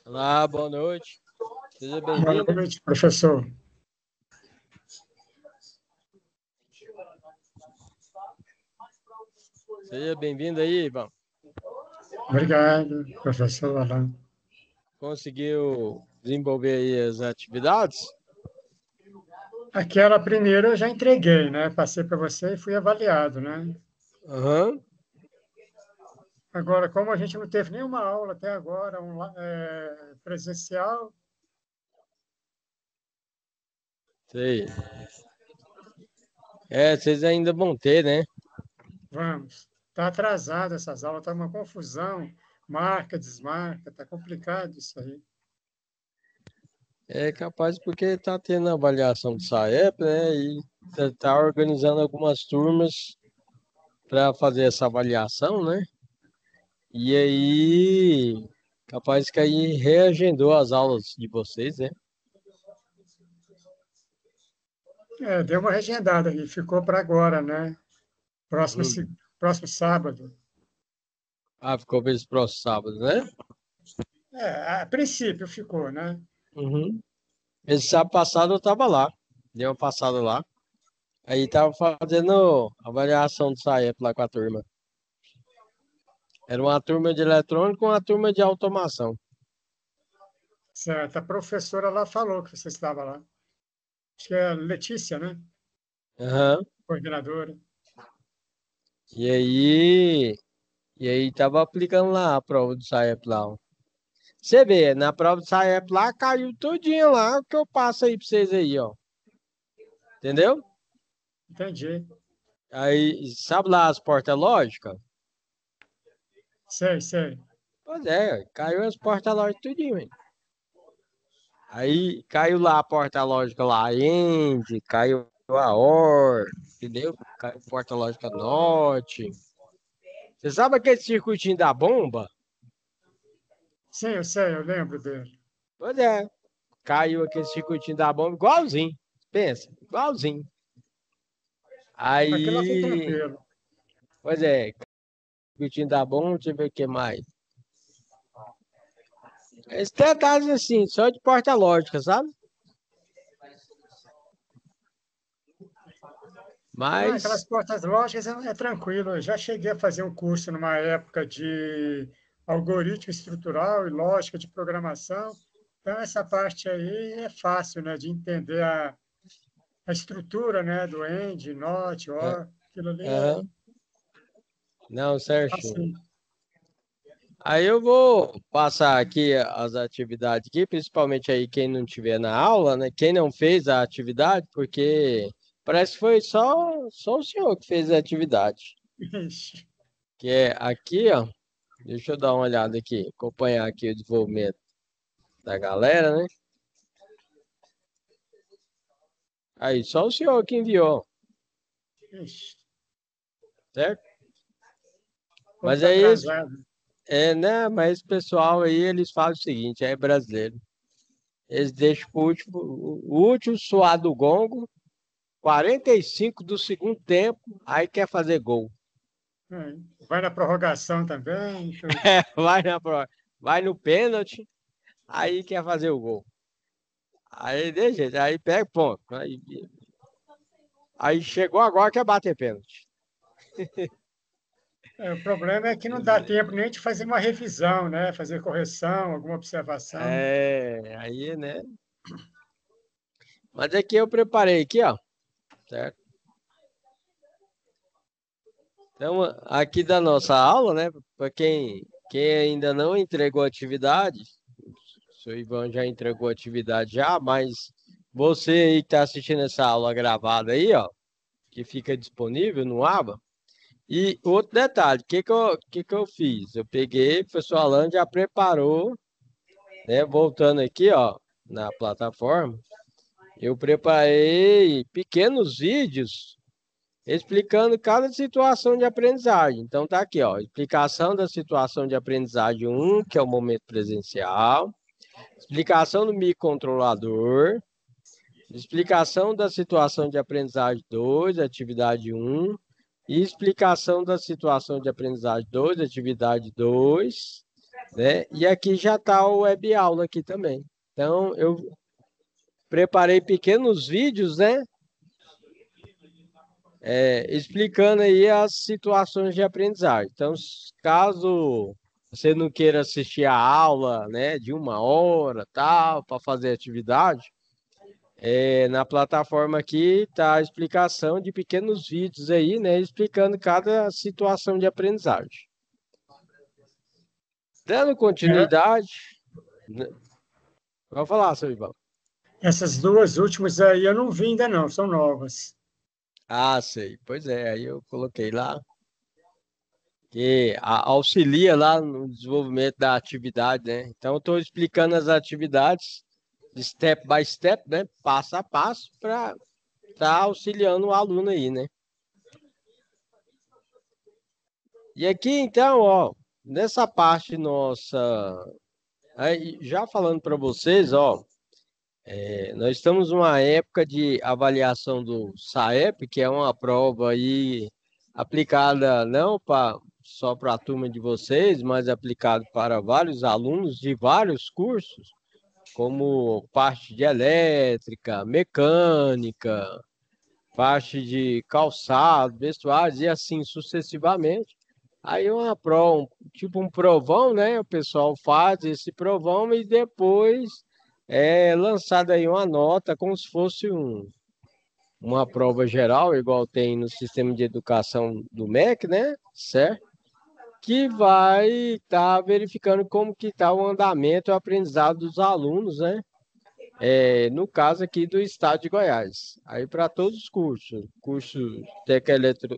Olá, boa noite. Seja Boa bem-vindo. noite, professor. Seja bem-vindo aí, Ivan. Obrigado, professor Alan. Conseguiu desenvolver aí as atividades? Aquela primeira eu já entreguei, né? Passei para você e fui avaliado, né? Aham. Agora, como a gente não teve nenhuma aula até agora presencial, Sei. Vocês ainda vão ter, né? vamos. Está atrasado essas aulas, está uma confusão. Marca, desmarca, está complicado isso aí. É capaz porque tá tendo avaliação do SAEP, né? E tá organizando algumas turmas para fazer essa avaliação, né? E aí, capaz que aí reagendou as aulas de vocês, né? Deu uma regendada aí, ficou para agora, né? Próximo, Hum. próximo sábado. Ah, ficou para esse próximo sábado, né? A princípio ficou, né? Uhum. Esse sábado passado eu tava lá, dei uma passada lá. Aí tava fazendo avaliação do SAEP lá com a turma. Era uma turma de eletrônica e uma turma de automação. Certo. A professora lá falou que você estava lá. Acho que é a Letícia, né? Aham. Coordenadora. E aí tava aplicando lá a prova do SAEP lá, ó. Você vê, na prova do SAEP lá caiu tudinho lá o que eu passo aí pra vocês aí, ó. Entendeu? Entendi. Aí, sabe lá as portas lógicas? Sei, sei. Pois é, caiu as portas lógicas tudinho, hein? Aí caiu lá a porta lógica lá, End, caiu a OR, entendeu? Caiu a porta lógica Norte. Você sabe aquele circuitinho da bomba? Sim, eu sei, eu lembro dele. Pois é, caiu aquele circuitinho da bomba igualzinho. Pensa, igualzinho. Aquilo lá foi Aí, tranquilo. pois é, circuitinho da bomba, deixa eu ver o que mais. Esse detalhes assim, só de porta lógica, sabe? Não, aquelas Mas, portas lógicas é tranquilo. Eu já cheguei a fazer um curso numa época de algoritmo estrutural e lógica de programação. Então, essa parte aí é fácil, né, de entender a estrutura, né, do AND, NOT, é, OR. Aquilo ali é aham, não, certinho. assim. Aí eu vou passar aqui as atividades aqui, principalmente aí quem não tiver na aula, né? Quem não fez a atividade, porque parece que foi só o senhor que fez a atividade. Ixi. Que é aqui, ó. Deixa eu dar uma olhada aqui, acompanhar aqui o desenvolvimento da galera, né? Aí, só o senhor que enviou, Ixi. certo? O povo Mas está aí, atrasado. né? Mas esse pessoal aí, eles falam o seguinte, é brasileiro. Eles deixam o último suar do gongo 45 do segundo tempo, aí quer fazer gol. É. Vai na prorrogação também. Tudo. Vai no pênalti, aí quer fazer o gol. Aí de jeito, aí pega ponto. Aí chegou agora quer bater pênalti. O problema é que não dá tempo nem de fazer uma revisão, né? Fazer correção, alguma observação. Aí, né? Mas aqui eu preparei aqui, ó, certo? Então, aqui da nossa aula, né? Para quem ainda não entregou atividade, o seu Ivan já entregou atividade já, mas você aí que está assistindo essa aula gravada aí, ó, que fica disponível no aba. E outro detalhe, o que que eu fiz? Eu peguei, o professor Alan já preparou, né? Voltando aqui, ó, na plataforma, eu preparei pequenos vídeos explicando cada situação de aprendizagem. Então tá aqui, ó, explicação da situação de aprendizagem um, que é o momento presencial, explicação do microcontrolador, explicação da situação de aprendizagem 2, atividade um, e explicação da situação de aprendizagem 2, atividade 2, né? E aqui já está o web aula aqui também. Então, eu preparei pequenos vídeos, né? Explicando aí as situações de aprendizagem. Então, caso você não queira assistir a aula, né, de 1 hora, tal, para fazer atividade, na plataforma aqui está a explicação de pequenos vídeos aí, né, explicando cada situação de aprendizagem. Dando continuidade, né, vou falar, seu Ivan. Essas duas últimas aí eu não vi ainda não, são novas. Ah, sei. Pois é, aí eu coloquei lá que auxilia lá no desenvolvimento da atividade, né? Então, eu estou explicando as atividades de step by step, né? Passo a passo, para estar auxiliando o aluno aí, né? E aqui, então, ó, nessa parte nossa, aí, já falando para vocês, ó, nós estamos numa época de avaliação do SAEP, que é uma prova aí aplicada não só para a turma de vocês, mas aplicado para vários alunos de vários cursos, como parte de elétrica, mecânica, parte de calçado, vestuários e assim sucessivamente. Aí é uma prova, tipo um provão, né? O pessoal faz esse provão e depois é lançada aí uma nota, como se fosse uma prova geral, igual tem no sistema de educação do MEC, né? Certo? Que vai estar verificando como que está o andamento e o aprendizado dos alunos, né? No caso aqui do estado de Goiás. Aí para todos os cursos, cursos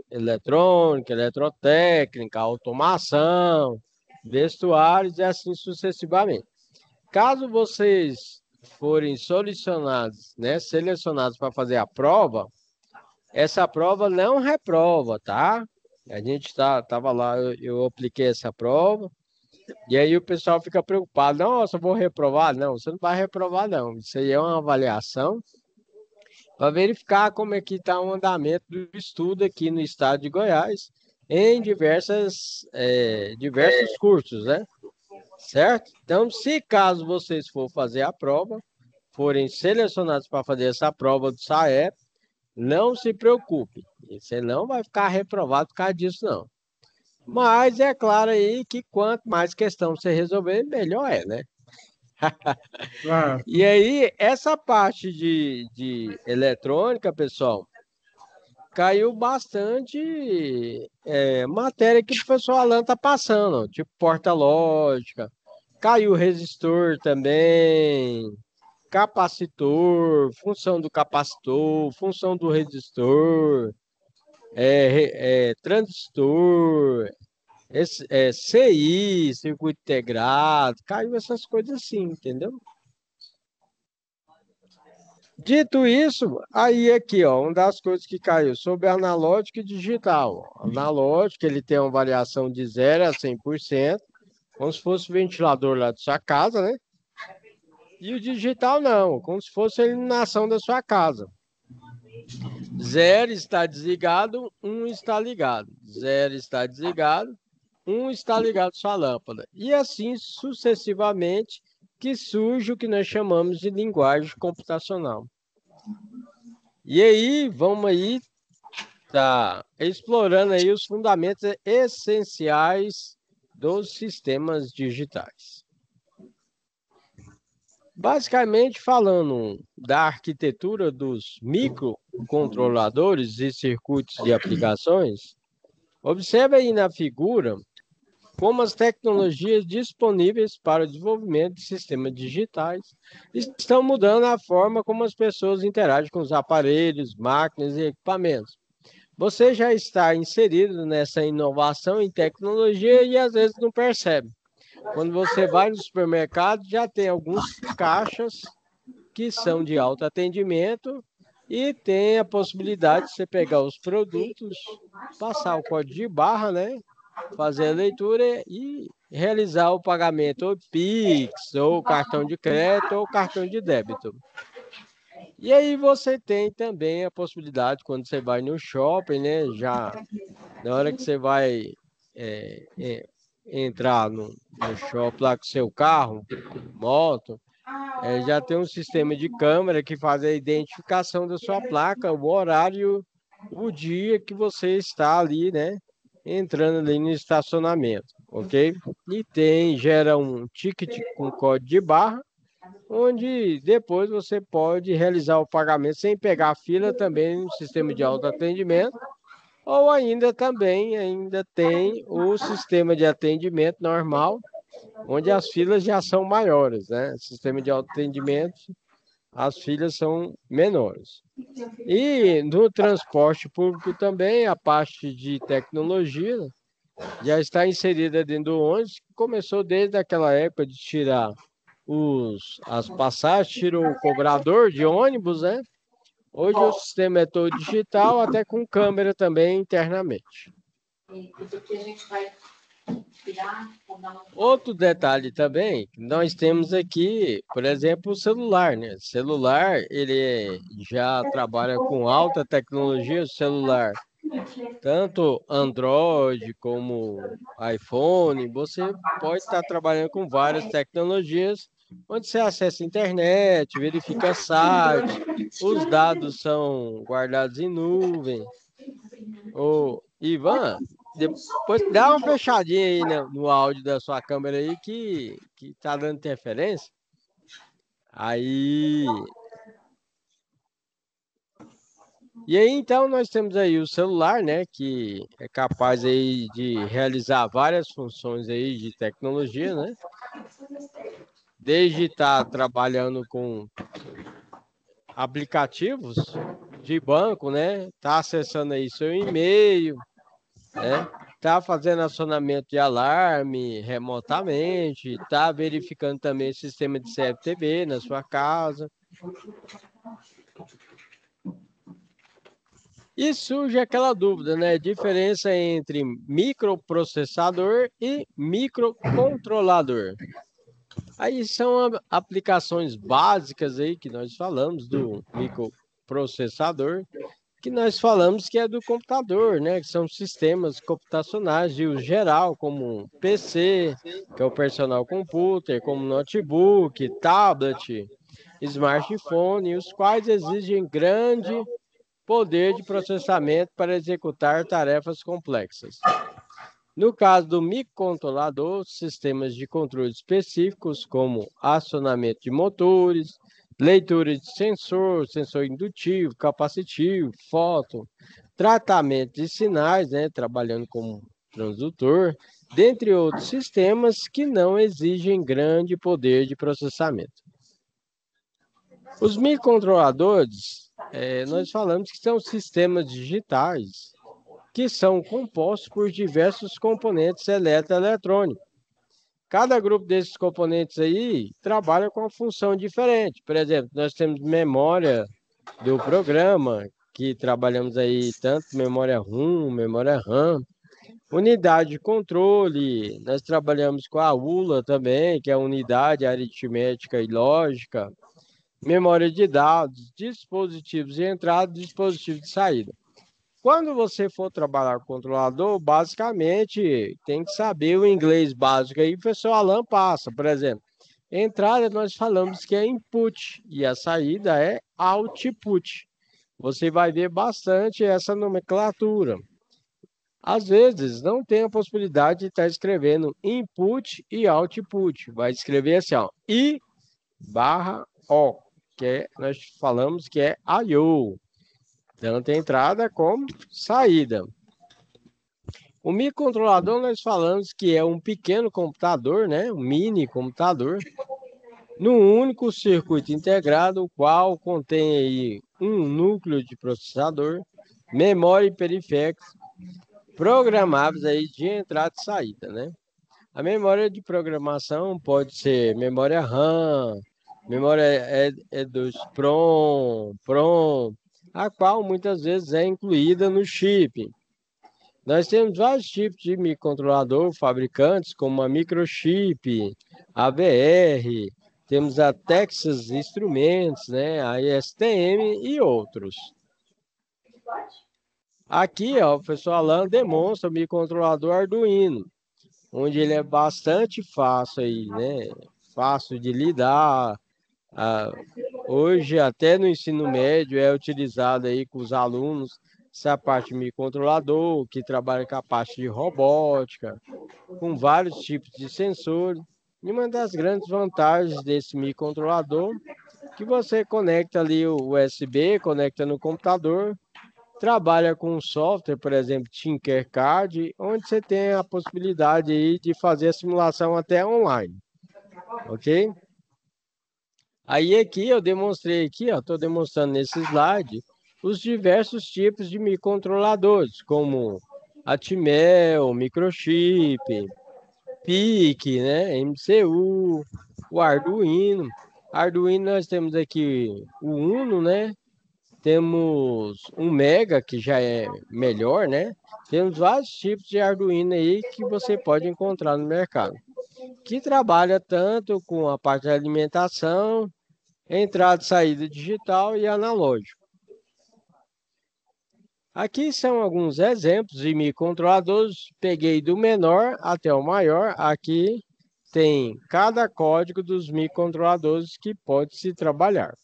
eletrônica, eletrotécnica, automação, vestuários e assim sucessivamente. Caso vocês forem selecionados, né, selecionados para fazer a prova, essa prova não reprova, tá? A gente tava lá, eu apliquei essa prova, e aí o pessoal fica preocupado, nossa, eu vou reprovar? Não, você não vai reprovar, não. Isso aí é uma avaliação para verificar como é que está o andamento do estudo aqui no estado de Goiás, em diversos cursos, né? Certo? Então, se caso vocês for fazer a prova, forem selecionados para fazer essa prova do SAEP, não se preocupe. Você não vai ficar reprovado por causa disso, não. Mas é claro aí que quanto mais questão você resolver, melhor é, né? Claro. E aí, essa parte de eletrônica, pessoal, caiu bastante matéria que o professor Alan tá passando, ó, tipo porta lógica, caiu resistor também, capacitor, função do capacitor, função do resistor, transistor, CI, circuito integrado, caiu essas coisas assim, entendeu? Dito isso, aí aqui, ó, uma das coisas que caiu sobre analógico e digital. Analógico, ele tem uma variação de 0 a 100%, como se fosse o ventilador lá da sua casa, né? E o digital não, como se fosse a iluminação da sua casa. 0 está desligado, 1 está ligado. 0 está desligado, 1 está ligado sua lâmpada. E assim sucessivamente, que surge o que nós chamamos de linguagem computacional. E aí, vamos aí, tá explorando aí os fundamentos essenciais dos sistemas digitais. Basicamente, falando da arquitetura dos microcontroladores e circuitos de aplicações, observe aí na figura como as tecnologias disponíveis para o desenvolvimento de sistemas digitais estão mudando a forma como as pessoas interagem com os aparelhos, máquinas e equipamentos. Você já está inserido nessa inovação em tecnologia e às vezes não percebe. Quando você vai no supermercado, já tem alguns caixas que são de autoatendimento E tem a possibilidade de você pegar os produtos, passar o código de barra, né? Fazer a leitura e realizar o pagamento ou Pix, ou cartão de crédito, ou cartão de débito. E aí você tem também a possibilidade, quando você vai no shopping, né? Já na hora que você vai é, é, entrar no shopping lá com seu carro, moto, já tem um sistema de câmera que faz a identificação da sua placa, o horário, o dia que você está ali, né? Entrando ali no estacionamento, ok? E gera um ticket com código de barra, onde depois você pode realizar o pagamento sem pegar fila também no sistema de autoatendimento, ou ainda também ainda tem o sistema de atendimento normal, onde as filas já são maiores, né? Sistema de autoatendimento, as filas são menores. E no transporte público também, a parte de tecnologia já está inserida dentro do ônibus, que começou desde aquela época de tirar as passagens, tirou o cobrador de ônibus, né? Hoje o sistema é todo digital, até com câmera também internamente. Outro detalhe também, nós temos aqui, por exemplo, o celular, né? O celular, já trabalha com alta tecnologia, o celular, tanto Android como iPhone, você pode estar trabalhando com várias tecnologias, onde você acessa a internet, verifica site, os dados são guardados em nuvem. Ô, Ivan, depois dá uma fechadinha aí no áudio da sua câmera aí que tá dando interferência. Aí. E aí, então, nós temos aí o celular, né, que é capaz aí de realizar várias funções aí de tecnologia, né? Desde estar trabalhando com aplicativos de banco, né? Tá acessando aí seu e-mail, né? Tá fazendo acionamento de alarme remotamente, tá verificando também o sistema de CFTV na sua casa. E surge aquela dúvida, né? Diferença entre microprocessador e microcontrolador. Aí são aplicações básicas aí que nós falamos do microprocessador, que nós falamos que é do computador, né? Que são sistemas computacionais de uso geral, como PC, que é o personal computer, como notebook, tablet, smartphone, os quais exigem grande poder de processamento para executar tarefas complexas. No caso do microcontrolador, sistemas de controle específicos, como acionamento de motores, leitura de sensor, sensor indutivo, capacitivo, foto, tratamento de sinais, né, trabalhando como transdutor, dentre outros sistemas que não exigem grande poder de processamento. Os microcontroladores, nós falamos que são sistemas digitais que são compostos por diversos componentes eletroeletrônicos. Cada grupo desses componentes aí trabalha com uma função diferente. Por exemplo, nós temos memória do programa, que trabalhamos aí tanto memória ROM, memória RAM, unidade de controle, nós trabalhamos com a ULA também, que é a unidade aritmética e lógica, memória de dados, dispositivos de entrada, dispositivos de saída. Quando você for trabalhar com controlador, basicamente tem que saber o inglês básico aí, o professor Alan passa, por exemplo. Entrada nós falamos que é input e a saída é output. Você vai ver bastante essa nomenclatura. Às vezes não tem a possibilidade de estar escrevendo input e output. Vai escrever assim, ó, I barra O, nós falamos que é I/O. Tanto entrada como saída. O microcontrolador nós falamos que é um pequeno computador, né? Um mini computador, num único circuito integrado, o qual contém aí um núcleo de processador, memória e periféricos programáveis aí de entrada e saída, né? A memória de programação pode ser memória RAM, memória dos PROM, a qual muitas vezes é incluída no chip. Nós temos vários tipos de microcontrolador fabricantes, como a Microchip, a VR, temos a Texas Instruments, né, a STM e outros. Aqui, ó, o professor Alan demonstra o microcontrolador Arduino, onde ele é bastante fácil aí, né? Fácil de lidar. Ah, hoje, até no ensino médio, é utilizado aí com os alunos essa parte de microcontrolador, que trabalha com a parte de robótica, com vários tipos de sensores. E uma das grandes vantagens desse microcontrolador é que você conecta ali o USB, conecta no computador, trabalha com um software, por exemplo, Tinkercad, onde você tem a possibilidade aí de fazer a simulação até online, ok? Aí aqui eu demonstrei aqui, ó, estou demonstrando nesse slide os diversos tipos de microcontroladores, como Atmel, Microchip, PIC, né, MCU, o Arduino. Arduino nós temos aqui o Uno, né? Temos um Mega, que já é melhor, né? Temos vários tipos de Arduino aí que você pode encontrar no mercado, que trabalha tanto com a parte de alimentação, entrada e saída digital e analógico. Aqui são alguns exemplos de microcontroladores. Peguei do menor até o maior. Aqui tem cada código dos microcontroladores que pode se trabalhar.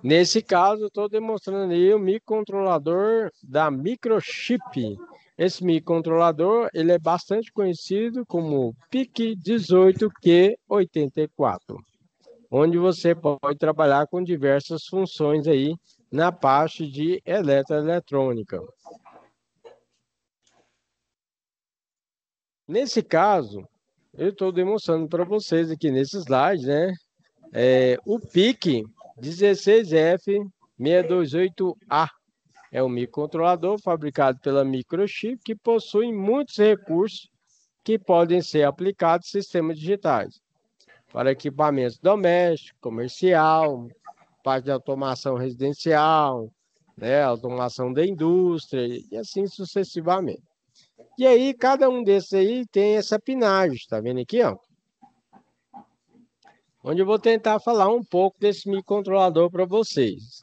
Nesse caso, estou demonstrando aí o microcontrolador da Microchip. Esse microcontrolador ele é bastante conhecido como PIC18Q84, onde você pode trabalhar com diversas funções aí na parte de eletroeletrônica. Nesse caso, eu estou demonstrando para vocês aqui nesse slide, né? O PIC 16F628A é um microcontrolador fabricado pela Microchip que possui muitos recursos que podem ser aplicados em sistemas digitais para equipamentos domésticos, comercial, parte de automação residencial, né, automação da indústria e assim sucessivamente. E aí, cada um desses aí tem essa pinagem, tá vendo aqui, ó? Onde eu vou tentar falar um pouco desse microcontrolador para vocês.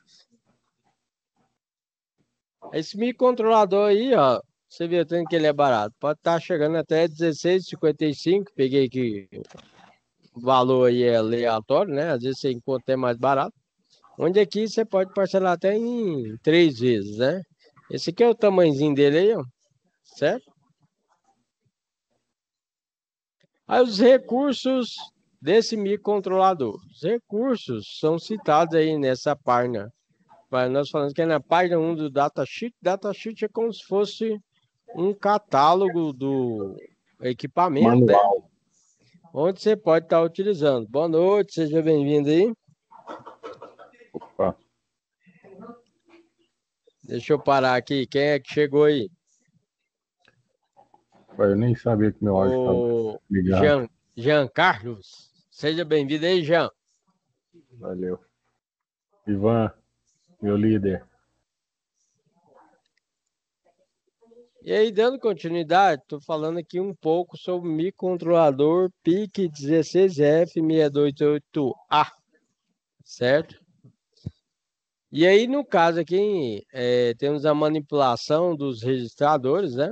Esse microcontrolador aí, ó, você vê tanto que ele é barato. Pode estar chegando até R$16,55. Peguei aqui, o valor aí é aleatório, né? Às vezes você encontra até mais barato. Onde aqui você pode parcelar até em 3 vezes, né? Esse aqui é o tamanhozinho dele aí, ó. Certo? Aí os recursos desse microcontrolador. Os recursos são citados aí nessa página. Nós falamos que é na página 1 do datasheet. Datasheet é como se fosse um catálogo do equipamento, né? Onde você pode estar utilizando. Boa noite, seja bem-vindo aí. Opa. Deixa eu parar aqui. Quem é que chegou aí? Eu nem sabia que meu áudio estava ligado. Jean Carlos. Seja bem-vindo aí, Jean. Valeu. Ivan, meu líder. E aí, dando continuidade, estou falando aqui um pouco sobre o microcontrolador PIC 16F628A, certo? E aí, no caso aqui, temos a manipulação dos registradores, né?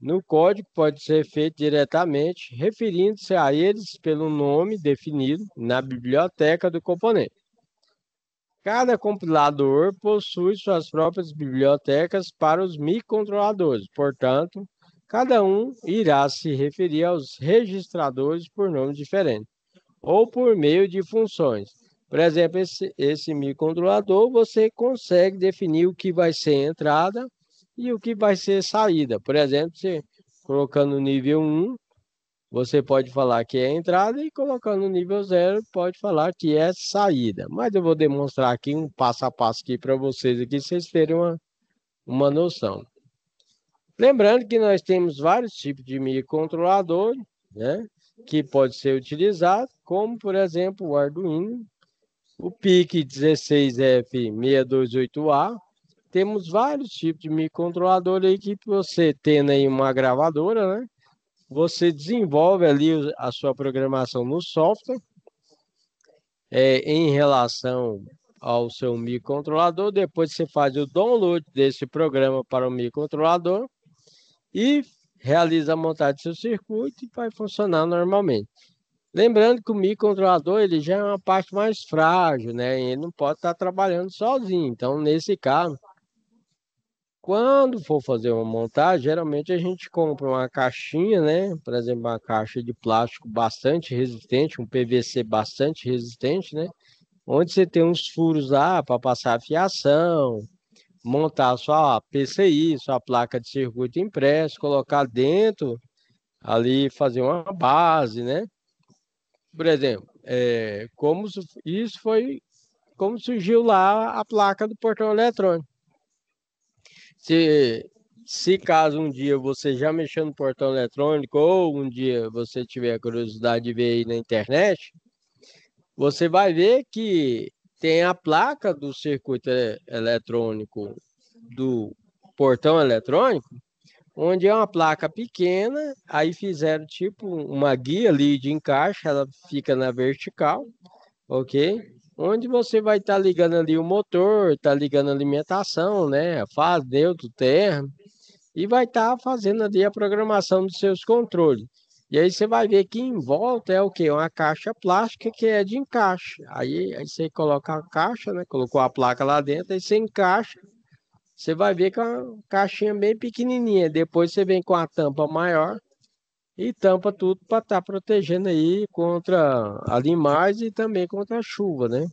No código pode ser feito diretamente, referindo-se a eles pelo nome definido na biblioteca do componente. Cada compilador possui suas próprias bibliotecas para os microcontroladores, portanto, cada um irá se referir aos registradores por nomes diferentes, ou por meio de funções. Por exemplo, esse microcontrolador, você consegue definir o que vai ser entrada e o que vai ser saída. Por exemplo, você colocando no nível 1, você pode falar que é entrada e colocando no nível 0, pode falar que é saída. Mas eu vou demonstrar aqui um passo a passo aqui para vocês aqui, vocês terem uma noção. Lembrando que nós temos vários tipos de microcontroladores, né? que pode ser utilizado, como, por exemplo, o Arduino, o PIC 16F628A. Temos vários tipos de microcontrolador aí que você tendo aí uma gravadora, né? Você desenvolve ali a sua programação no software em relação ao seu microcontrolador. Depois você faz o download desse programa para o microcontrolador e realiza a montagem do seu circuito e vai funcionar normalmente. Lembrando que o microcontrolador ele já é uma parte mais frágil, né? Ele não pode estar trabalhando sozinho. Então, nesse caso, quando for fazer uma montagem, geralmente a gente compra uma caixinha, né? Por exemplo, uma caixa de plástico bastante resistente, um PVC bastante resistente, né? Onde você tem uns furos lá para passar a fiação, montar a sua PCI, sua placa de circuito impresso, colocar dentro ali, fazer uma base, né? Por exemplo, isso foi como surgiu lá a placa do portão eletrônico. Se caso um dia você já mexeu no portão eletrônico ou um dia você tiver curiosidade de ver aí na internet, você vai ver que tem a placa do circuito eletrônico do portão eletrônico, onde é uma placa pequena, aí fizeram tipo uma guia ali de encaixe, ela fica na vertical, ok? Onde você vai estar ligando ali o motor, tá ligando a alimentação, né? Faz, neutro, termo, e vai estar fazendo ali a programação dos seus controles. E aí você vai ver que em volta é o quê? Uma caixa plástica que é de encaixe. Aí você coloca a caixa, né? Colocou a placa lá dentro, aí você encaixa. Você vai ver que é uma caixinha bem pequenininha. Depois você vem com a tampa maior e tampa tudo para estar protegendo aí contra animais e também contra a chuva, né?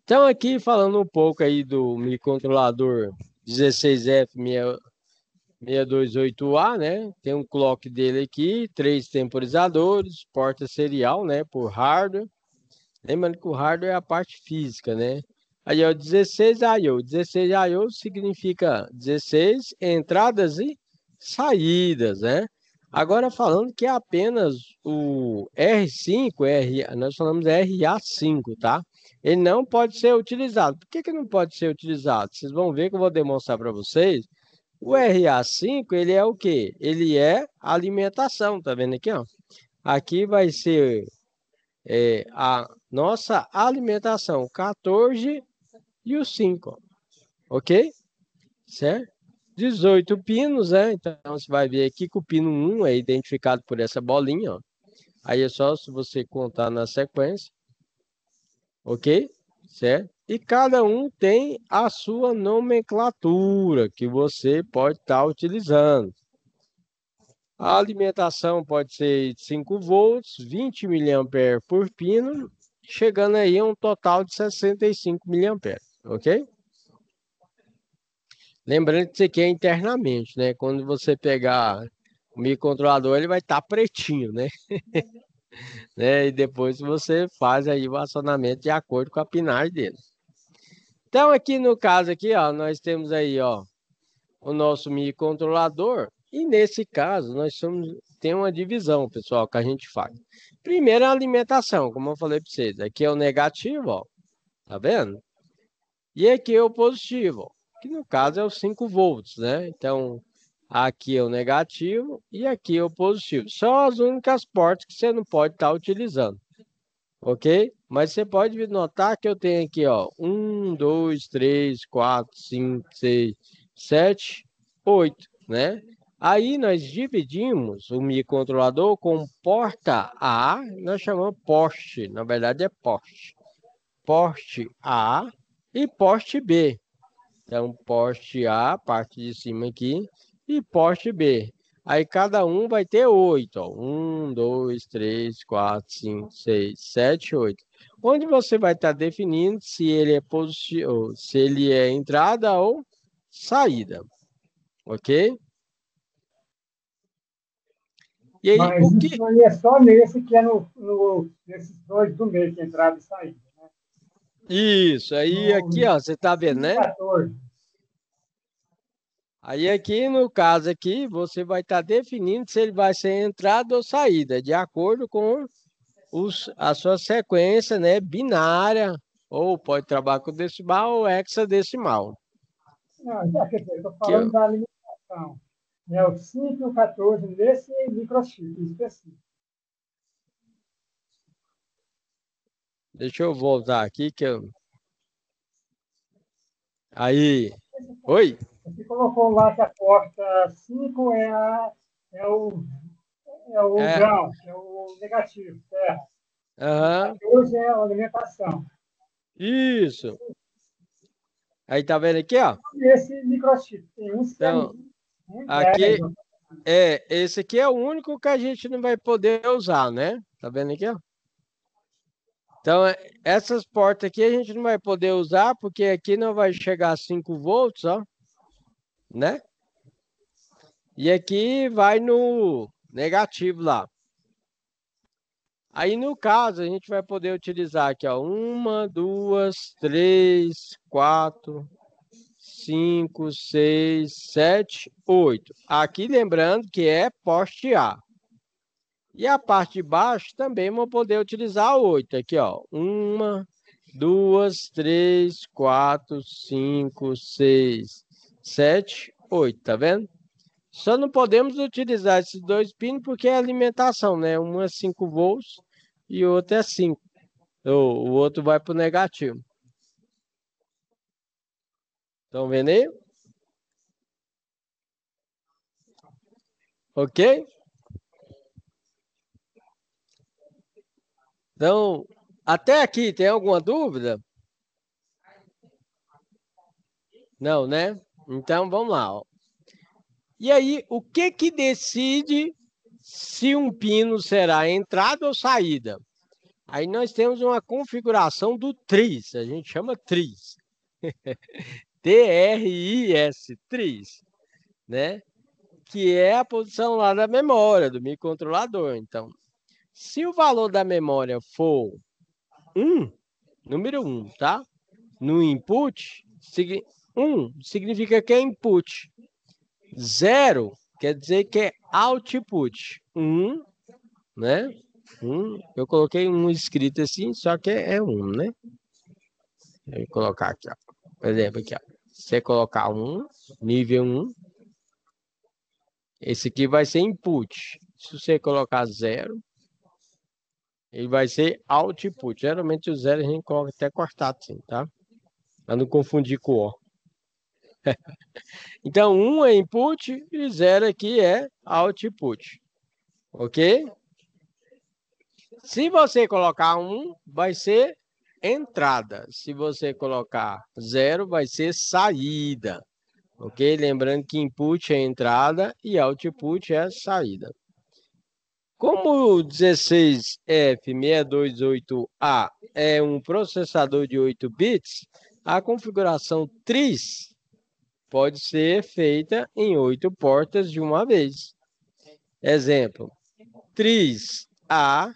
Então aqui falando um pouco aí do microcontrolador 16F628A, né? Tem um clock dele aqui, 3 temporizadores, porta serial, né? Por hardware. Lembrando que o hardware é a parte física, né? Aí é o 16 I/O. 16 I/O significa 16 entradas e saídas, né? Agora falando que é apenas o R5, nós falamos RA5, tá? Ele não pode ser utilizado. Por que não pode ser utilizado? Vocês vão ver que eu vou demonstrar para vocês. O RA5, ele é o quê? Ele é alimentação, tá vendo aqui, ó? Aqui vai ser a nossa alimentação, 14 e o 5, ó, ok? Certo? 18 pinos, né? Então você vai ver aqui que o pino 1 é identificado por essa bolinha, ó. Aí é só se você contar na sequência, ok? Certo? E cada um tem a sua nomenclatura que você pode estar utilizando. A alimentação pode ser de 5 volts, 20 mA por pino, chegando aí a um total de 65 mA, ok? Lembrando que isso aqui é internamente, né? Quando você pegar o microcontrolador, ele vai estar pretinho, né? E depois você faz aí o acionamento de acordo com a pinagem dele. Então aqui no caso aqui, ó, nós temos aí, ó, o nosso microcontrolador. E nesse caso, tem uma divisão, pessoal, que a gente faz. Primeiro, a alimentação, como eu falei para vocês. Aqui é o negativo, ó. Tá vendo? E aqui é o positivo, ó, que no caso é os 5 volts, né? Então, aqui é o negativo e aqui é o positivo. São as únicas portas que você não pode estar utilizando, ok? Mas você pode notar que eu tenho aqui, ó, 1, 2, 3, 4, 5, 6, 7, 8, né? Aí nós dividimos o microcontrolador com porta A, nós chamamos poste, na verdade é poste. Poste A e poste B. Então, poste A, parte de cima aqui, e poste B. Aí cada um vai ter 8, ó. 1, 2, 3, 4, 5, 6, 7, 8. Onde você vai estar definindo se ele é positivo, se ele é entrada ou saída. Ok? E aí, mas o que... isso aí é só nesse que é nesses dois do meio, que é entrada e saída, né? Isso, aí aqui, ó, você está vendo, né? 14. Aí aqui, no caso aqui, você vai estar definindo se ele vai ser entrada ou saída, de acordo com a sua sequência, né, binária, ou pode trabalhar com decimal ou hexadecimal. Não, já, quer dizer, estou Que falando da alimentação. É o 5 e o 14 nesse microchip específico. Deixa eu voltar aqui que eu... Aí, oi? Você colocou lá que a porta 5 é o É, grau, é o negativo, certo? aham, 14 é a alimentação. isso. Aí tá vendo aqui, ó? Esse microchip, tem uns que é Então, 10. aqui esse aqui é o único que a gente não vai poder usar, né? Tá vendo aqui, ó? Então, essas portas aqui a gente não vai poder usar, porque aqui não vai chegar a 5 volts, ó, né? E aqui vai no negativo lá. Aí, no caso, a gente vai poder utilizar aqui, ó, 1, 2, 3, 4, 5, 6, 7, 8. Aqui, lembrando que é poste A. E a parte de baixo também vou poder utilizar 8. Aqui, ó. 1, 2, 3, 4, 5, 6, 7, 8. Tá vendo? Só não podemos utilizar esses dois pinos porque é alimentação, né? Um é 5 volts e o outro é 5. O outro vai para o negativo. Estão vendo aí? Ok? Então, até aqui, tem alguma dúvida? Não, né? Então, vamos lá. Ó. E aí, o que que decide se um pino será entrada ou saída? Aí nós temos uma configuração do tris, a gente chama tris. T-R-I-S, tris, né? Que é a posição lá da memória, do microcontrolador. Então, se o valor da memória for 1, número 1, tá? No input, 1 significa que é input. 0 quer dizer que é output. 1, né? Eu coloquei um escrito assim, só que é 1, né? Vou colocar aqui, ó. Por exemplo, aqui, ó. Se você colocar 1, nível 1, esse aqui vai ser input. Se você colocar 0, ele vai ser output. Geralmente o 0 a gente coloca até cortado assim, tá? Para não confundir com o O. Então, 1 é input e 0 aqui é output. Ok? Se você colocar 1, vai ser entrada. Se você colocar 0, vai ser saída. Ok? Lembrando que input é entrada e output é saída. Como o 16F628A é um processador de 8 bits, a configuração tris pode ser feita em 8 portas de uma vez. Exemplo, tris A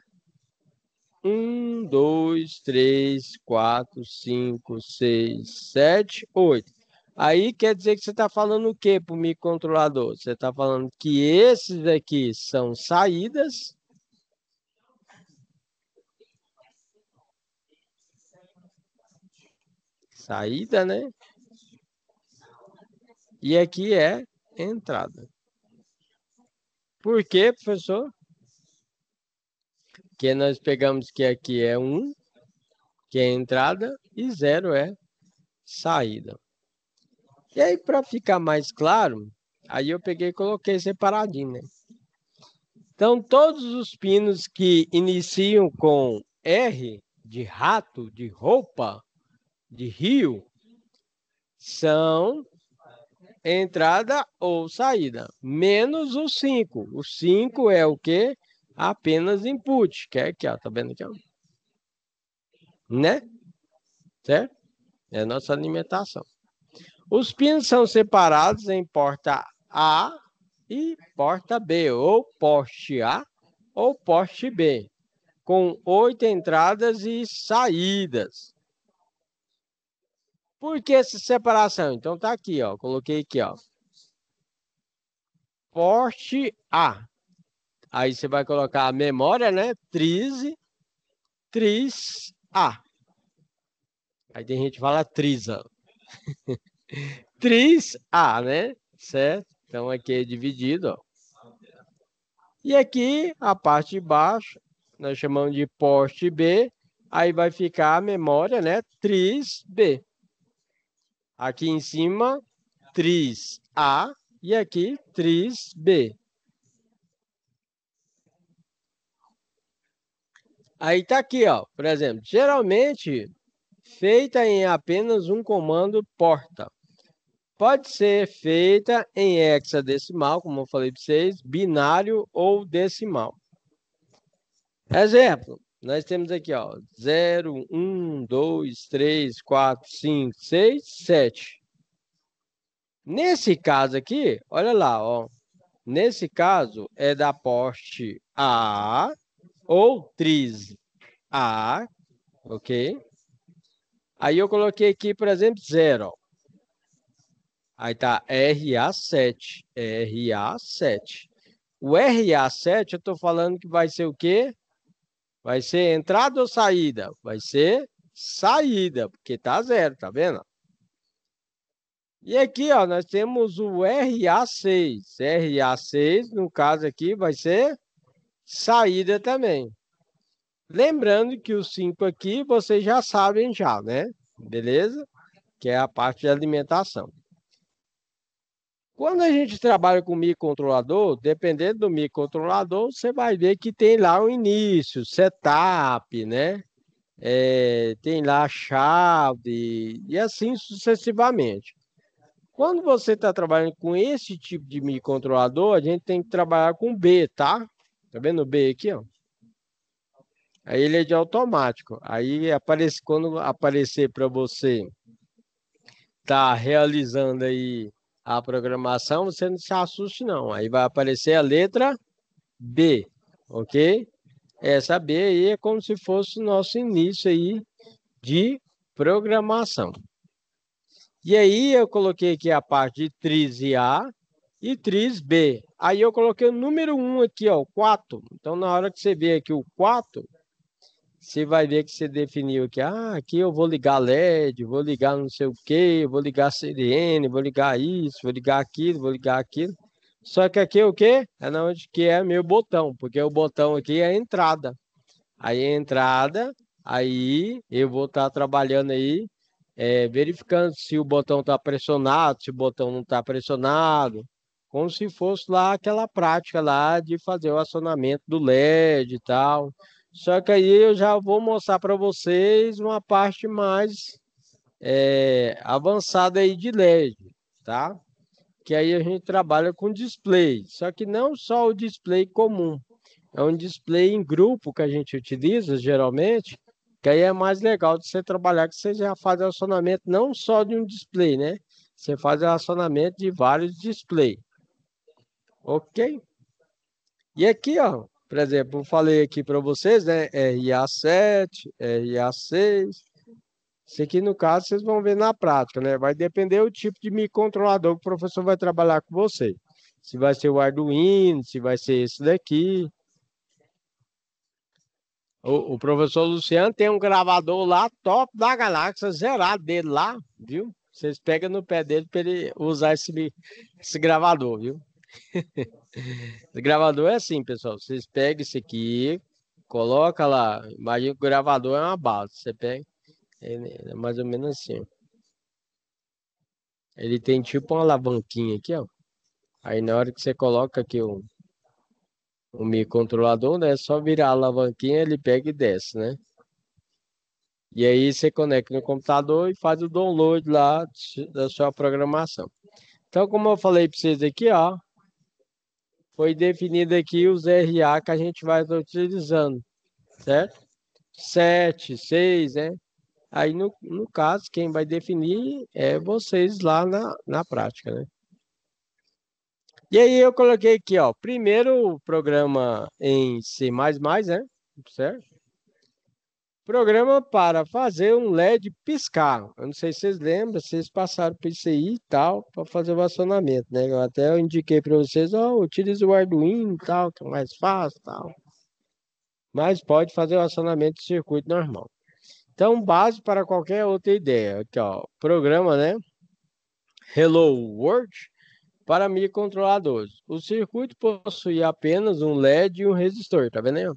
1, 2, 3, 4, 5, 6, 7, 8. Aí quer dizer que você está falando o que para o microcontrolador? Você está falando que esses aqui são saídas. Saída, né? E aqui é entrada. Por quê, professor? Porque nós pegamos que aqui é 1, que é entrada, e 0 é saída. E aí, para ficar mais claro, aí eu peguei e coloquei separadinho, né? Então, todos os pinos que iniciam com R, de rato, de roupa, de rio, são entrada ou saída, menos o 5. O 5 é o quê? Apenas input, que é aqui, ó, tá vendo aqui, ó? Né? Certo? É a nossa alimentação. Os pinos são separados em porta A e porta B, ou poste A ou poste B, com 8 entradas e saídas. Por que essa separação? Então tá aqui, ó, coloquei aqui, ó. porte A. Aí você vai colocar a memória, né? Tris A. Aí tem gente que fala trisa. Tris A, né? Certo? Então aqui é dividido, ó. E aqui, a parte de baixo, nós chamamos de porte B. Aí vai ficar a memória, né? Tris B. Aqui em cima, tris A. E aqui, tris B. Aí tá aqui, ó. Por exemplo, geralmente feita em apenas um comando porta. Pode ser feita em hexadecimal, como eu falei para vocês, binário ou decimal. Exemplo, nós temos aqui, ó, 0, 1, 2, 3, 4, 5, 6, 7. Nesse caso aqui, olha lá, ó. Nesse caso, é da porte A ou tris A, ok? Aí eu coloquei aqui, por exemplo, 0, ó. Aí tá RA7, RA7. O RA7, eu estou falando que vai ser o quê? Vai ser entrada ou saída? Vai ser saída, porque tá 0, tá vendo? E aqui, ó, nós temos o RA6. RA6, no caso aqui, vai ser saída também. Lembrando que os 5 aqui, vocês já sabem já, né? Beleza? Que é a parte de alimentação. Quando a gente trabalha com microcontrolador, dependendo do microcontrolador, você vai ver que tem lá o início, setup, né? Tem lá a chave e assim sucessivamente. Quando você está trabalhando com esse tipo de microcontrolador, a gente tem que trabalhar com B, tá? Tá vendo o B aqui, ó? Aí ele é de automático. Aí aparece, quando aparecer para você tá realizando aí a programação, você não se assuste não. Aí vai aparecer a letra B, ok? Essa B aí é como se fosse o nosso início aí de programação. E aí eu coloquei aqui a parte de tris A e tris B. Aí eu coloquei o número 1 aqui, ó, o 4. Então na hora que você vê aqui o 4, você vai ver que você definiu aqui, aqui eu vou ligar LED, vou ligar não sei o que, vou ligar CDN, vou ligar isso, vou ligar aquilo, vou ligar aquilo. Só que aqui o quê? É onde que é meu botão, porque o botão aqui é a entrada. Aí a entrada, aí eu vou estar trabalhando aí, verificando se o botão está pressionado, se o botão não está pressionado, como se fosse lá aquela prática lá de fazer o acionamento do LED e tal. Só que aí eu já vou mostrar para vocês uma parte mais avançada aí de LED, tá? Que aí a gente trabalha com display, só que não só o display comum, é um display em grupo que a gente utiliza geralmente, que aí é mais legal de você trabalhar, que você já faz acionamento não só de um display, né? Você faz acionamento de vários displays, ok? E aqui, ó, por exemplo, eu falei aqui para vocês, né? RA7, RA6. Isso aqui, no caso, vocês vão ver na prática, né? Vai depender do tipo de microcontrolador que o professor vai trabalhar com você. Se vai ser o Arduino, se vai ser esse daqui. O professor Luciano tem um gravador lá, top da galáxia, zerado dele lá, viu? Vocês pegam no pé dele para ele usar esse gravador, viu? Esse gravador é assim, pessoal. Vocês pegam esse aqui, coloca lá. Imagina que o gravador é uma base. Você pega, é mais ou menos assim. Ele tem tipo uma alavanquinha aqui, ó. Aí na hora que você coloca aqui o microcontrolador, né? É só virar a alavanquinha, ele pega e desce, né? E aí você conecta no computador e faz o download lá da sua programação. Então, como eu falei para vocês aqui, ó, foi definido aqui os RA que a gente vai estar utilizando, certo? 7, 6, né? Aí, no caso, quem vai definir é vocês lá na prática, né? E aí eu coloquei aqui, ó, primeiro o programa em C++, né? Certo? Programa para fazer um LED piscar. Eu não sei se vocês lembram, vocês passaram por isso aí e tal, para fazer o acionamento, né? Eu indiquei para vocês, utilize o Arduino e tal, que é mais fácil e tal. Mas pode fazer o acionamento de circuito normal. Então, base para qualquer outra ideia. Aqui, ó, programa, né? Hello World para microcontroladores. O circuito possui apenas um LED e um resistor, tá vendo aí? Ó?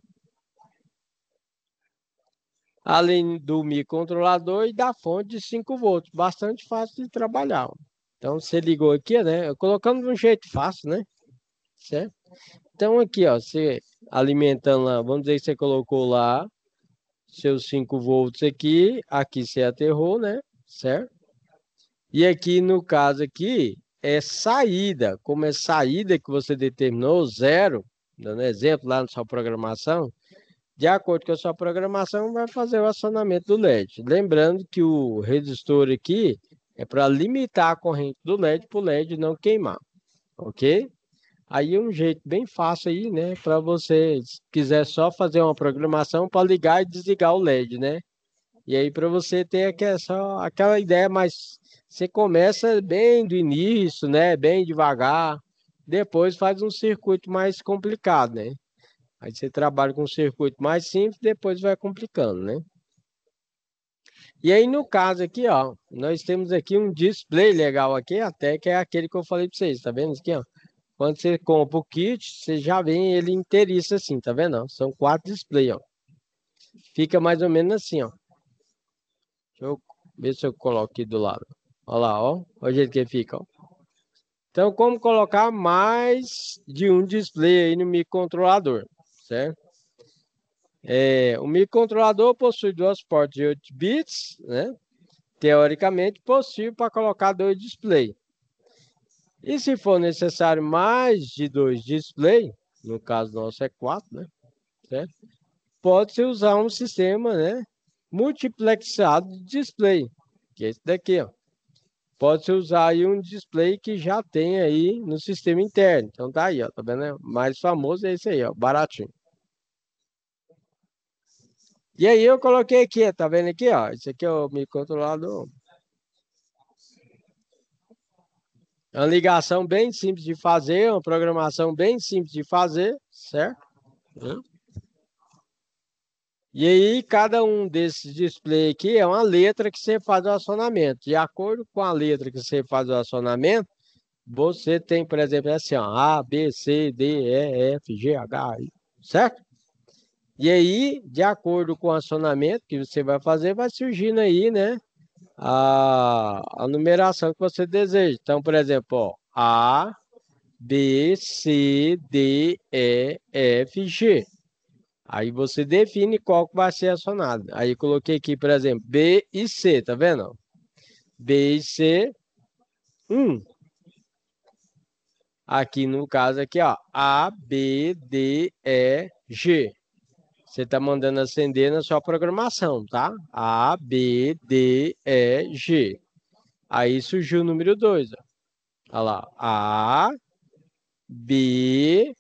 Além do microcontrolador e da fonte de 5 volts. Bastante fácil de trabalhar. Ó. Então, você ligou aqui, né? Colocando de um jeito fácil, né? Certo? Então, aqui, ó, você alimentando lá, vamos dizer que você colocou lá seus 5 volts aqui, aqui você aterrou, né? Certo? E aqui, no caso aqui, é saída. Como é saída que você determinou, zero, dando exemplo lá na sua programação, de acordo com a sua programação, vai fazer o acionamento do LED. Lembrando que o resistor aqui é para limitar a corrente do LED para o LED não queimar, ok? Aí é um jeito bem fácil aí, né? Para você, se quiser só fazer uma programação para ligar e desligar o LED, né? E aí para você ter aquela ideia, mas você começa bem do início, né? Bem devagar. Depois faz um circuito mais complicado, né? Aí você trabalha com um circuito mais simples, depois vai complicando, né? E aí no caso aqui, ó, nós temos aqui um display legal aqui, até que é aquele que eu falei para vocês, tá vendo aqui, ó? Quando você compra o kit, você já vem ele inteiriço assim, tá vendo? São 4 displays, ó. Fica mais ou menos assim, ó. Deixa eu ver se eu coloco aqui do lado. Olha lá, ó. Olha o jeito que fica, ó. Então, como colocar mais de um display aí no microcontrolador, certo? O microcontrolador possui 2 portas de 8 bits, né? Teoricamente, possível para colocar 2 displays. E se for necessário mais de 2 displays, no caso nosso é 4, né? Certo? Pode-se usar um sistema, né? Multiplexado de display, que é esse daqui, ó. Pode-se usar aí um display que já tem aí no sistema interno. Então tá aí, ó, tá vendo? O mais famoso é esse aí, ó, baratinho. E aí eu coloquei aqui, tá vendo aqui, ó? Esse aqui é o microcontrolador. É uma ligação bem simples de fazer, uma programação bem simples de fazer, certo? E aí, cada um desses displays aqui é uma letra que você faz o acionamento. De acordo com a letra que você faz o acionamento, você tem, por exemplo, assim, ó, A, B, C, D, E, F, G, H, I, certo? E aí, de acordo com o acionamento que você vai fazer, vai surgindo aí, né, a numeração que você deseja. Então, por exemplo, ó, A, B, C, D, E, F, G. Aí você define qual que vai ser acionado. Aí eu coloquei aqui, por exemplo, B e C, tá vendo? B e C, 1. Aqui no caso aqui, ó, A, B, D, E, G. Você tá mandando acender na sua programação, tá? A, B, D, E, G. Aí surgiu o número 2, ó. Olha lá, A, B,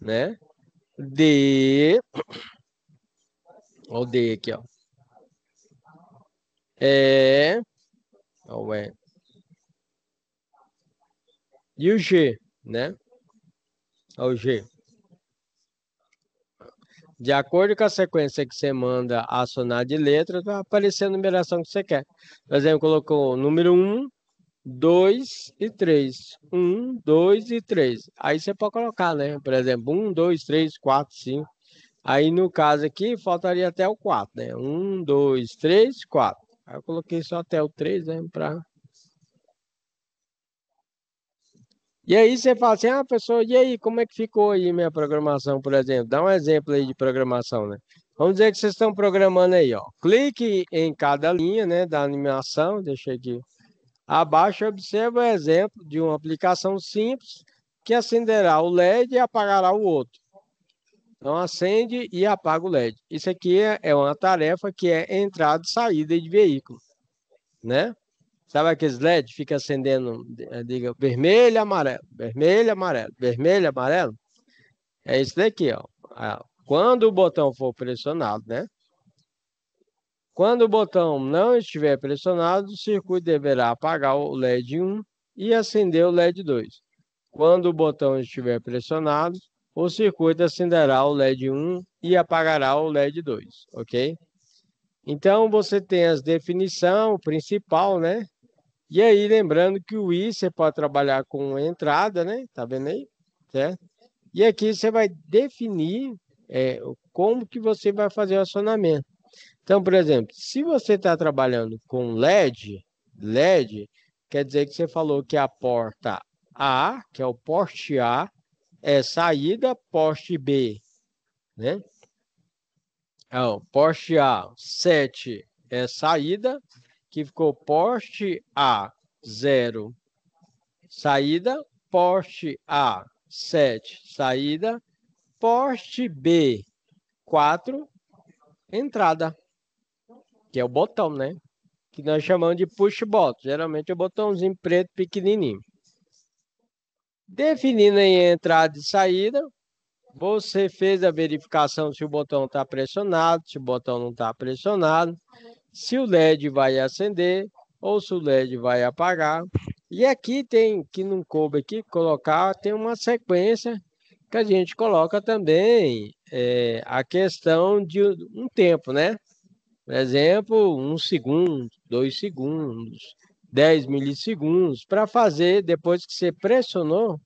né? D, olha o D aqui, ó. E, ó, o E. E o G, né? Olha o G. De acordo com a sequência que você manda acionar de letras, vai aparecer a numeração que você quer. Por exemplo, colocou número 1, 2 e 3. 1, 2 e 3. Aí você pode colocar, né? Por exemplo, 1, 2, 3, 4, 5. Aí no caso aqui, faltaria até o 4, né? 1, 2, 3, 4. Aí eu coloquei só até o 3, né? E aí você fala assim, pessoal, e aí, como é que ficou aí minha programação, por exemplo? Dá um exemplo aí de programação, né? Vamos dizer que vocês estão programando aí, ó. Clique em cada linha, né, da animação, deixa aqui. Abaixo, observa o exemplo de uma aplicação simples que acenderá o LED e apagará o outro. Então, acende e apaga o LED. Isso aqui é uma tarefa que é entrada e saída de veículo, né? Sabe aqueles LED fica acendendo, diga, vermelho, amarelo, vermelho, amarelo, vermelho, amarelo? É isso daqui, ó. Quando o botão for pressionado, né? Quando o botão não estiver pressionado, o circuito deverá apagar o LED 1 e acender o LED 2. Quando o botão estiver pressionado, o circuito acenderá o LED 1 e apagará o LED 2, ok? Então, você tem as definições principal, né? E aí, lembrando que o I você pode trabalhar com entrada, né? Tá vendo aí? Certo? E aqui você vai definir como que você vai fazer o acionamento. Então, por exemplo, se você está trabalhando com LED quer dizer que você falou que a porta A, que é o porte A, é saída, porte B, né? Então, porte A 7 é saída, que ficou porte A 0, saída, porte A 7, saída, porte B 4, entrada, que é o botão, né? Que nós chamamos de push button. Geralmente é o botãozinho preto pequenininho. Definindo aí a entrada e saída, você fez a verificação se o botão está pressionado, se o botão não está pressionado, se o LED vai acender ou se o LED vai apagar. E aqui tem, que não coube aqui, colocar, tem uma sequência que a gente coloca também a questão de um tempo, né? Por exemplo, 1 segundo, 2 segundos, 10 milissegundos, para fazer, depois que você pressionou,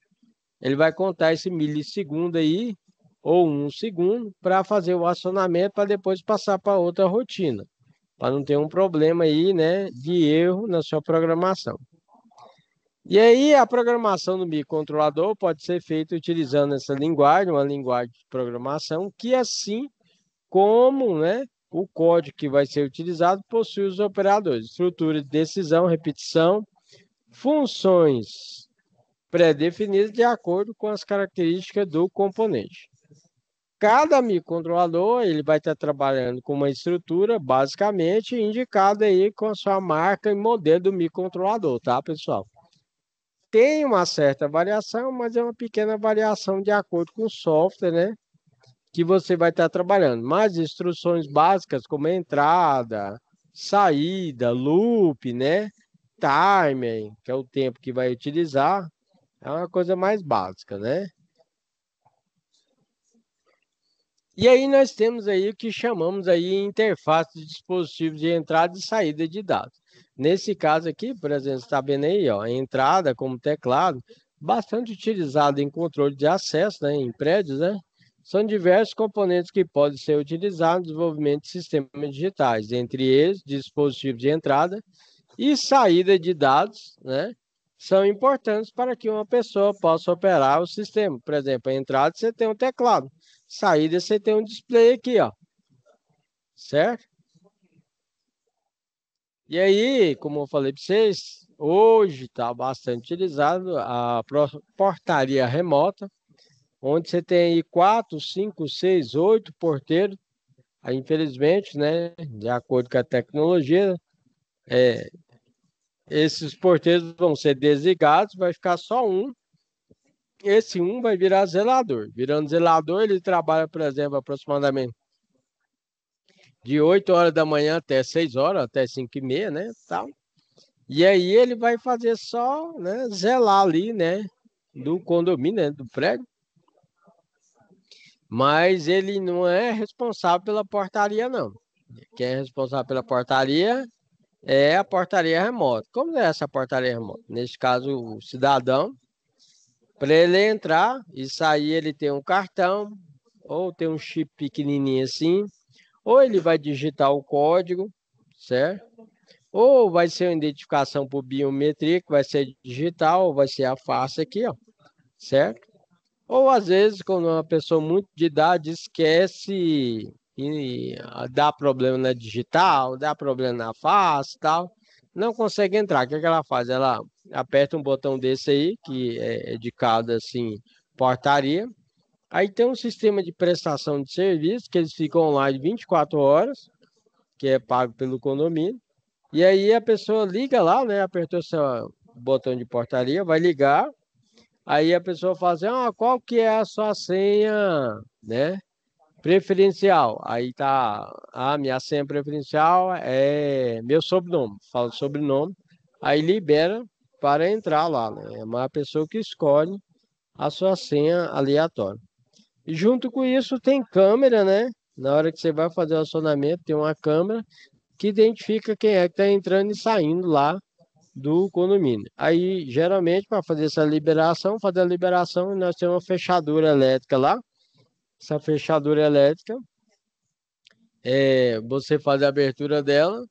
ele vai contar esse milissegundo aí, ou 1 segundo, para fazer o acionamento, para depois passar para outra rotina, para não ter um problema aí, né, de erro na sua programação. E aí, a programação do microcontrolador pode ser feita utilizando essa linguagem, uma linguagem de programação, que assim como, né, o código que vai ser utilizado possui os operadores, estrutura de decisão, repetição, funções pré-definidas de acordo com as características do componente. Cada microcontrolador ele vai estar trabalhando com uma estrutura basicamente indicada aí com a sua marca e modelo do microcontrolador, tá, pessoal? Tem uma certa variação, mas é uma pequena variação de acordo com o software, né, que você vai estar trabalhando. Mas instruções básicas como entrada, saída, loop, né, timer, que é o tempo que vai utilizar, é uma coisa mais básica, né? E aí nós temos aí o que chamamos aí interface de dispositivos de entrada e saída de dados. Nesse caso aqui, por exemplo, você está vendo aí, ó, a entrada como teclado, bastante utilizado em controle de acesso, né, em prédios, né? São diversos componentes que podem ser utilizados no desenvolvimento de sistemas digitais, entre eles, dispositivos de entrada e saída de dados, né? São importantes para que uma pessoa possa operar o sistema. Por exemplo, a entrada você tem um teclado, saída você tem um display aqui, ó. Certo? E aí, como eu falei para vocês, hoje está bastante utilizado a portaria remota, onde você tem aí 4, 5, 6, 8 porteiros. Aí, infelizmente, né, de acordo com a tecnologia, esses porteiros vão ser desligados, vai ficar só um. Esse um vai virar zelador. Virando zelador, ele trabalha, por exemplo, aproximadamente de 8 horas da manhã até 6 horas, até 5h30, né, tal. E aí ele vai fazer só, né, zelar ali, né, do condomínio, né, do prédio. Mas ele não é responsável pela portaria, não. Quem é responsável pela portaria é a portaria remota. Como é essa portaria remota? Nesse caso, o cidadão, para ele entrar e sair, ele tem um cartão, ou tem um chip pequenininho assim, ou ele vai digitar o código, certo? Ou vai ser uma identificação por biometria, que vai ser digital, ou vai ser a face aqui, ó, certo? Ou às vezes, quando uma pessoa muito de idade esquece e dá problema na digital, dá problema na face e tal, não consegue entrar. O que é que ela faz? Ela aperta um botão desse aí, que é de cada assim, portaria. Aí tem um sistema de prestação de serviço, que eles ficam online 24 horas, que é pago pelo condomínio. E aí a pessoa liga lá, né? Apertou seu botão de portaria, vai ligar. Aí a pessoa fala assim, qual que é a sua senha, né? Preferencial, aí tá a minha senha preferencial é meu sobrenome, fala sobrenome, aí libera para entrar lá, né? É uma pessoa que escolhe a sua senha aleatória. E junto com isso tem câmera, né? Na hora que você vai fazer o acionamento, tem uma câmera que identifica quem é que está entrando e saindo lá do condomínio. Aí, geralmente, para fazer essa liberação, fazer a liberação, nós temos uma fechadura elétrica lá. Essa fechadura elétrica, você faz a abertura dela.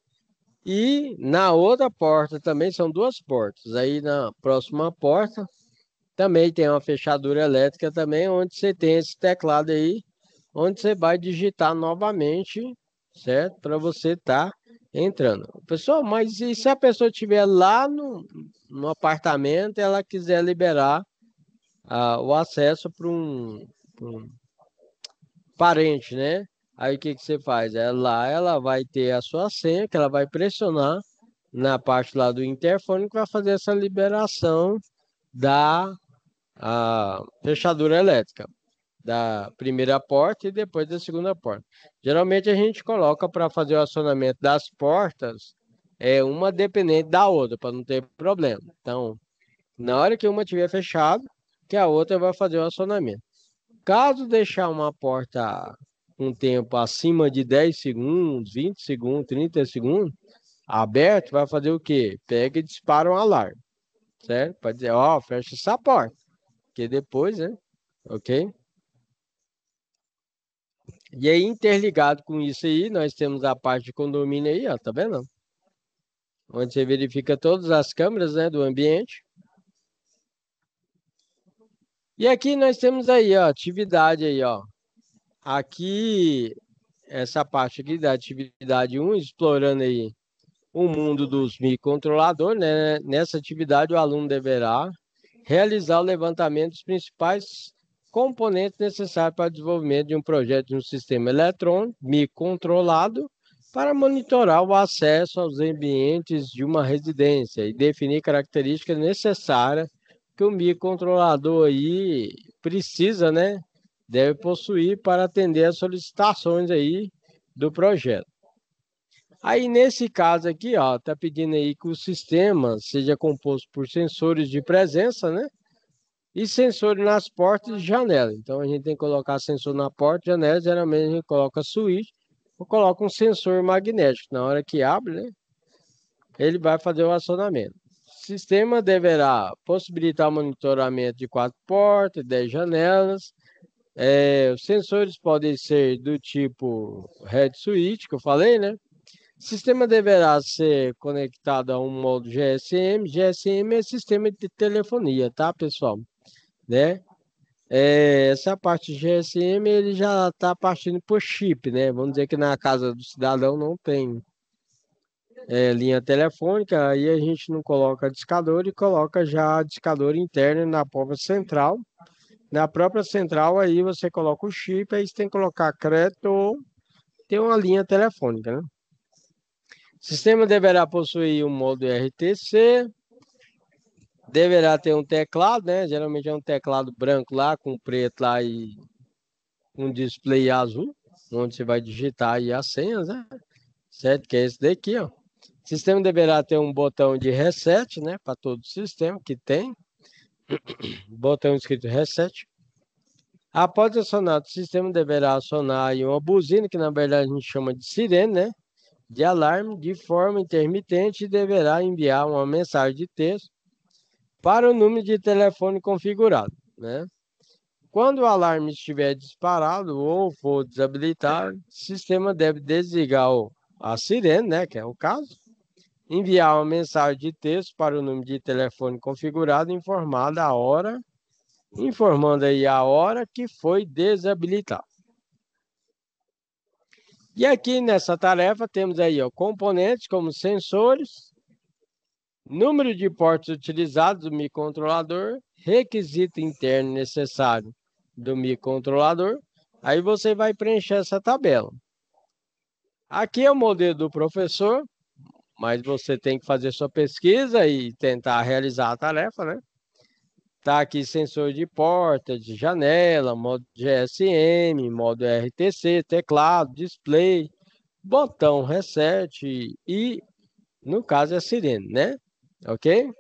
E na outra porta também, são duas portas. Aí na próxima porta também tem uma fechadura elétrica também, onde você tem esse teclado aí, onde você vai digitar novamente, certo? Para você estar entrando. Pessoal, mas e se a pessoa estiver lá no apartamento e ela quiser liberar o acesso para um parente, né? Aí o que que você faz? Lá ela vai ter a sua senha, que ela vai pressionar na parte lá do interfone que vai fazer essa liberação da fechadura elétrica, da primeira porta e depois da segunda porta. Geralmente a gente coloca para fazer o acionamento das portas, uma dependente da outra, para não ter problema. Então, na hora que uma estiver fechada, que a outra vai fazer o acionamento. Caso deixar uma porta um tempo acima de 10 segundos, 20 segundos, 30 segundos, aberto, vai fazer o quê? Pega e dispara um alarme, certo? Pode dizer, ó, fecha essa porta, que depois, né? Ok? E aí, interligado com isso aí, nós temos a parte de condomínio aí, ó, tá vendo? Onde você verifica todas as câmeras, né, do ambiente. E aqui nós temos aí, ó, atividade aí, ó. Aqui, essa parte aqui da atividade 1, explorando aí o mundo dos microcontroladores, né? Nessa atividade, o aluno deverá realizar o levantamento dos principais componentes necessários para o desenvolvimento de um projeto de um sistema eletrônico microcontrolado para monitorar o acesso aos ambientes de uma residência e definir características necessárias que o microcontrolador aí precisa, né? Deve possuir para atender as solicitações aí do projeto. Aí, nesse caso aqui, ó, tá pedindo aí que o sistema seja composto por sensores de presença, né? E sensores nas portas e janelas. Então, a gente tem que colocar sensor na porta e janela. Geralmente, a gente coloca switch ou coloca um sensor magnético. Na hora que abre, né? Ele vai fazer o acionamento. O sistema deverá possibilitar o monitoramento de 4 portas, 10 janelas. Os sensores podem ser do tipo Red Switch, que eu falei, né? O sistema deverá ser conectado a um modo GSM. GSM é sistema de telefonia, tá, pessoal? Né? Essa parte de GSM ele já está partindo por chip, né? Vamos dizer que na casa do cidadão não tem linha telefônica, aí a gente não coloca discador e coloca já discador interno na própria central. Na própria central aí você coloca o chip, aí você tem que colocar crédito ou ter uma linha telefônica, né? O sistema deverá possuir um modo RTC, deverá ter um teclado, né? Geralmente é um teclado branco lá, com preto lá e um display azul, onde você vai digitar aí as senhas, né? Certo? Que é esse daqui, ó. O sistema deverá ter um botão de reset, né? Para todo o sistema que tem. Botão escrito reset. Após acionado, o sistema deverá acionar aí uma buzina, que na verdade a gente chama de sirene, né? De alarme de forma intermitente e deverá enviar uma mensagem de texto para o número de telefone configurado, né? Quando o alarme estiver disparado ou for desabilitado, o sistema deve desligar a sirene, né, que é o caso, enviar uma mensagem de texto para o número de telefone configurado, informando aí a hora que foi desabilitado. E aqui nessa tarefa temos aí, ó, componentes como sensores, número de portos utilizados do microcontrolador, requisito interno necessário do microcontrolador. Aí você vai preencher essa tabela. Aqui é o modelo do professor, mas você tem que fazer sua pesquisa e tentar realizar a tarefa, né? Tá aqui sensor de porta, de janela, modo GSM, modo RTC, teclado, display, botão reset e, no caso, a sirene, né? Ok?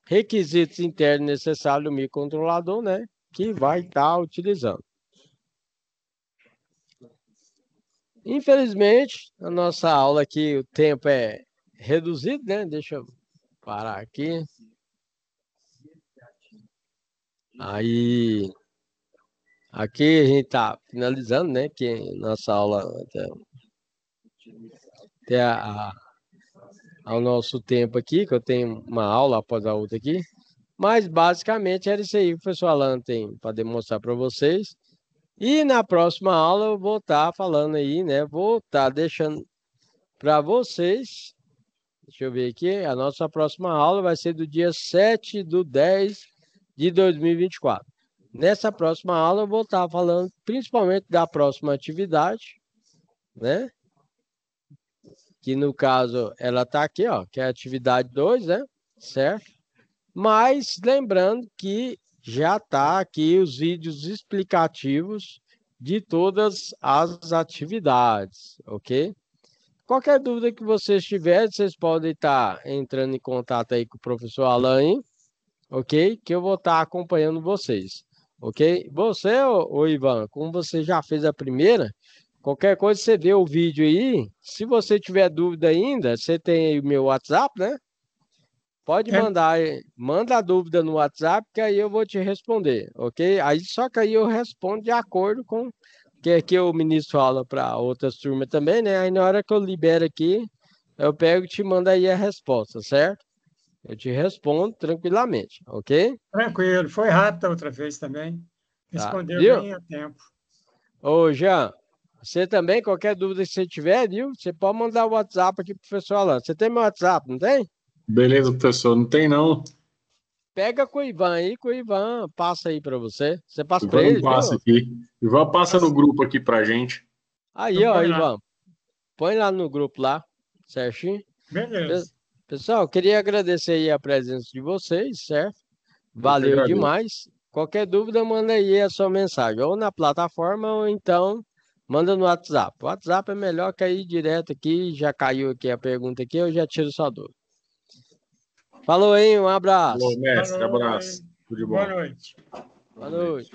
Requisitos internos necessários do microcontrolador, né? Que vai estar utilizando. Infelizmente, a nossa aula aqui, o tempo é reduzido, né? Deixa eu parar aqui. Aí, aqui a gente está finalizando, né? Que nossa aula até ao nosso tempo aqui, que eu tenho uma aula após a outra aqui. Mas basicamente era isso aí que o professor Alan tem para demonstrar para vocês. E na próxima aula eu vou estar falando aí, né? Vou estar deixando para vocês. Deixa eu ver aqui. A nossa próxima aula vai ser do dia 7/10 de 2024. Nessa próxima aula eu vou estar falando principalmente da próxima atividade, né? Que no caso ela está aqui, ó, que é a atividade 2, né? Certo? Mas lembrando que já está aqui os vídeos explicativos de todas as atividades, ok? Qualquer dúvida que vocês tiverem, vocês podem estar entrando em contato aí com o professor Alain, ok? Que eu vou estar acompanhando vocês, ok? Você, ô Ivan, como você já fez a primeira, qualquer coisa você vê o vídeo aí, se você tiver dúvida ainda, você tem aí o meu WhatsApp, né? Pode mandar, manda a dúvida no WhatsApp, que aí eu vou te responder, ok? Aí só que aí eu respondo de acordo com que aqui o ministro fala para outras turmas também, né? Aí na hora que eu libero aqui, eu pego e te mando aí a resposta, certo? Eu te respondo tranquilamente, ok? Tranquilo, foi rápido a outra vez também. Tá, Respondeu viu? bem a tempo. Ô, Jean, você também, qualquer dúvida que você tiver, viu? Você pode mandar o WhatsApp aqui pro professor Alan. Você tem meu WhatsApp, não tem? Beleza, professor. Não tem, não. Pega com o Ivan aí, que o Ivan passa aí para você. Você passa para Ivan ele, passa viu? aqui. Ivan passa no grupo aqui pra gente. Aí, Então, ó, põe lá. Ivan, põe lá no grupo lá, certinho? Beleza. Pessoal, queria agradecer aí a presença de vocês, certo? Eu que Valeu agradeço. demais. Qualquer dúvida, manda aí a sua mensagem, ou na plataforma, ou então manda no WhatsApp. O WhatsApp é melhor que ir direto aqui, já caiu aqui a pergunta aqui, eu já tiro sua dúvida. Falou aí, um abraço. Falou, mestre. Falou, Abraço. Tudo de boa bom. noite. Boa noite.